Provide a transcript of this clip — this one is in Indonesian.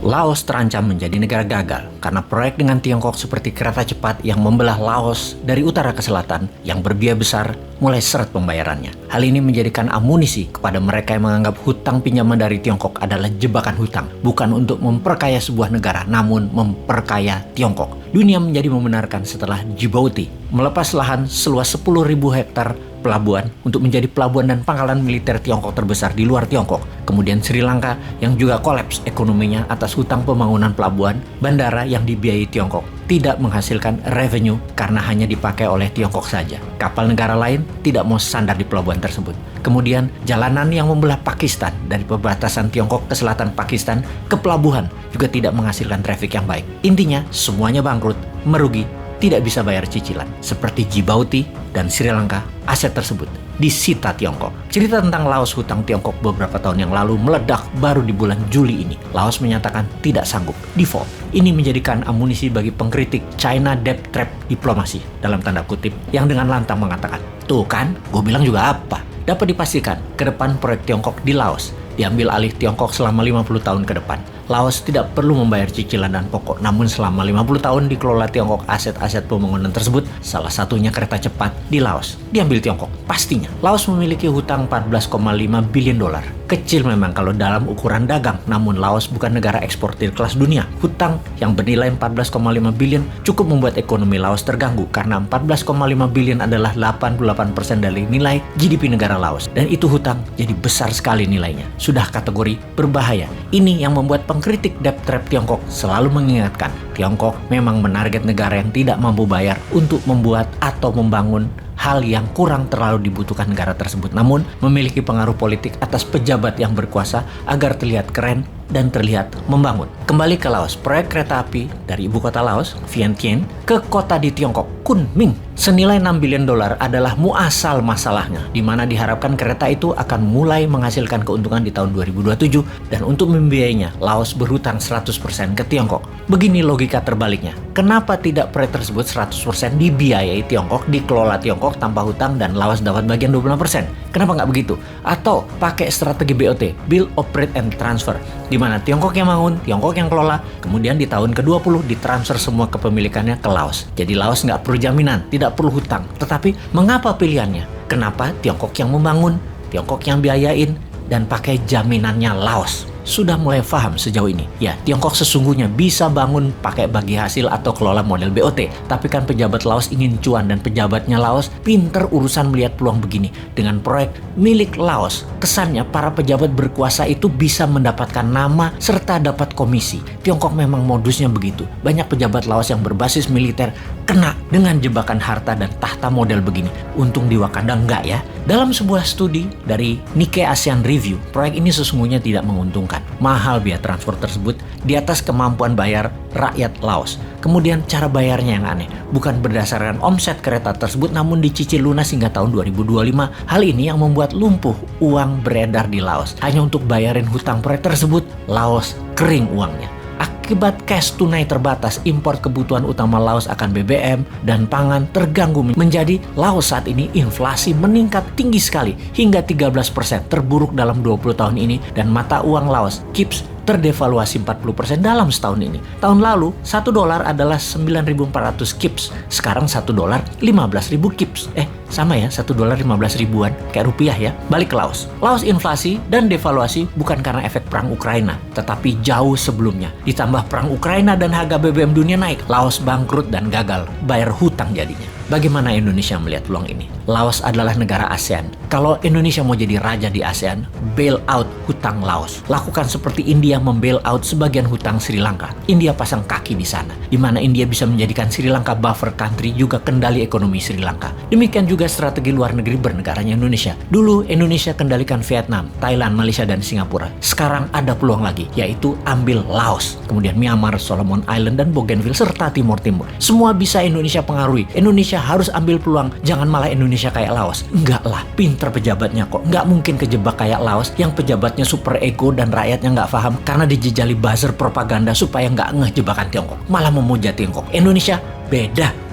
Laos terancam menjadi negara gagal karena proyek dengan Tiongkok seperti kereta cepat yang membelah Laos dari utara ke selatan yang berbiaya besar mulai seret pembayarannya. Hal ini menjadikan amunisi kepada mereka yang menganggap hutang pinjaman dari Tiongkok adalah jebakan hutang, bukan untuk memperkaya sebuah negara, namun memperkaya Tiongkok. Dunia menjadi membenarkan setelah Djibouti melepas lahan seluas 10.000 hektar pelabuhan untuk menjadi pelabuhan dan pangkalan militer Tiongkok terbesar di luar Tiongkok. Kemudian Sri Lanka yang juga kolaps ekonominya atas hutang pembangunan pelabuhan, bandara yang dibiayai Tiongkok tidak menghasilkan revenue karena hanya dipakai oleh Tiongkok saja. Kapal negara lain tidak mau sandar di pelabuhan tersebut. Kemudian jalanan yang membelah Pakistan dari perbatasan Tiongkok ke selatan Pakistan ke pelabuhan juga tidak menghasilkan traffic yang baik. Intinya semuanya bangkrut, merugi, tidak bisa bayar cicilan. Seperti Djibouti dan Sri Lanka, aset tersebut disita Tiongkok. Cerita tentang Laos hutang Tiongkok beberapa tahun yang lalu meledak baru di bulan Juli ini. Laos menyatakan tidak sanggup default. Ini menjadikan amunisi bagi pengkritik China debt trap diplomasi dalam tanda kutip yang dengan lantang mengatakan, "Tuh kan, gue bilang juga apa?" Dapat dipastikan, ke depan proyek Tiongkok di Laos diambil alih Tiongkok selama 50 tahun ke depan. Laos tidak perlu membayar cicilan dan pokok, namun selama 50 tahun dikelola Tiongkok aset-aset pembangunan tersebut, salah satunya kereta cepat di Laos, diambil Tiongkok. Pastinya, Laos memiliki hutang 14,5 billion dolar. Kecil memang kalau dalam ukuran dagang, namun Laos bukan negara eksportir kelas dunia. Hutang yang bernilai 14,5 billion cukup membuat ekonomi Laos terganggu karena 14,5 billion adalah 88% dari nilai GDP negara Laos. Dan itu hutang jadi besar sekali nilainya. Sudah kategori berbahaya. Ini yang membuat pengkritik debt trap Tiongkok selalu mengingatkan, Tiongkok memang menarget negara yang tidak mampu bayar untuk membuat atau membangun hal yang kurang terlalu dibutuhkan negara tersebut, namun memiliki pengaruh politik atas pejabat yang berkuasa agar terlihat keren dan terlihat membangun. Kembali ke Laos, proyek kereta api dari ibu kota Laos, Vientiane, ke kota di Tiongkok, Kunming, senilai 6 billion dolar adalah muasal masalahnya, di mana diharapkan kereta itu akan mulai menghasilkan keuntungan di tahun 2027, dan untuk membiayainya, Laos berhutang 100% ke Tiongkok. Begini logika terbaliknya, kenapa tidak proyek tersebut 100% dibiayai Tiongkok, dikelola Tiongkok tanpa hutang, dan Laos dapat bagian 25%? Kenapa nggak begitu? Atau pakai strategi BOT, Build, Operate, and Transfer, di mana Tiongkok yang bangun, Tiongkok yang kelola, kemudian di tahun ke-20 ditransfer semua kepemilikannya ke Laos. Jadi Laos nggak perlu jaminan, tidak perlu hutang. Tetapi mengapa pilihannya? Kenapa Tiongkok yang membangun, Tiongkok yang biayain, dan pakai jaminannya Laos? Sudah mulai paham sejauh ini? Ya, Tiongkok sesungguhnya bisa bangun pakai bagi hasil atau kelola model BOT. Tapi kan pejabat Laos ingin cuan, dan pejabatnya Laos pinter urusan melihat peluang begini. Dengan proyek milik Laos, kesannya para pejabat berkuasa itu bisa mendapatkan nama serta dapat komisi. Tiongkok memang modusnya begitu. Banyak pejabat Laos yang berbasis militer kena dengan jebakan harta dan tahta model begini. Untung di Wakanda enggak ya. Dalam sebuah studi dari Nikkei Asian Review, proyek ini sesungguhnya tidak menguntungkan. Mahal biaya transfer tersebut di atas kemampuan bayar rakyat Laos. Kemudian cara bayarnya yang aneh, bukan berdasarkan omset kereta tersebut, namun dicicil lunas hingga tahun 2025. Hal ini yang membuat lumpuh uang beredar di Laos. Hanya untuk bayarin hutang proyek tersebut, Laos kering uangnya. Akibat cash tunai terbatas, impor kebutuhan utama Laos akan BBM dan pangan terganggu, menjadi Laos saat ini inflasi meningkat tinggi sekali hingga 13%, terburuk dalam 20 tahun ini, dan mata uang Laos KIPS terdevaluasi 40% dalam setahun ini. Tahun lalu, 1 dolar adalah 9.400 KIPS. Sekarang 1 dolar 15.000 KIPS. Sama ya, 1 dolar 15 ribuan, kayak rupiah ya. Balik ke Laos. Laos inflasi dan devaluasi bukan karena efek perang Ukraina, tetapi jauh sebelumnya. Ditambah perang Ukraina dan harga BBM dunia naik, Laos bangkrut dan gagal bayar hutang jadinya. Bagaimana Indonesia melihat peluang ini? Laos adalah negara ASEAN. Kalau Indonesia mau jadi raja di ASEAN, bail out hutang Laos. Lakukan seperti India membail out sebagian hutang Sri Lanka. India pasang kaki di sana, di mana India bisa menjadikan Sri Lanka buffer country, juga kendali ekonomi Sri Lanka. Demikian juga strategi luar negeri bernegaranya Indonesia. Dulu Indonesia kendalikan Vietnam, Thailand, Malaysia, dan Singapura. Sekarang ada peluang lagi, yaitu ambil Laos, kemudian Myanmar, Solomon Island, dan Bougainville, serta Timur Timur. Semua bisa Indonesia pengaruhi. Indonesia harus ambil peluang, jangan malah Indonesia kayak Laos. Enggak lah, pinter pejabatnya kok. Enggak mungkin kejebak kayak Laos yang pejabatnya super ego dan rakyatnya nggak paham karena dijejali buzzer propaganda supaya nggak ngeh jebakan Tiongkok, malah memuja Tiongkok. Indonesia beda.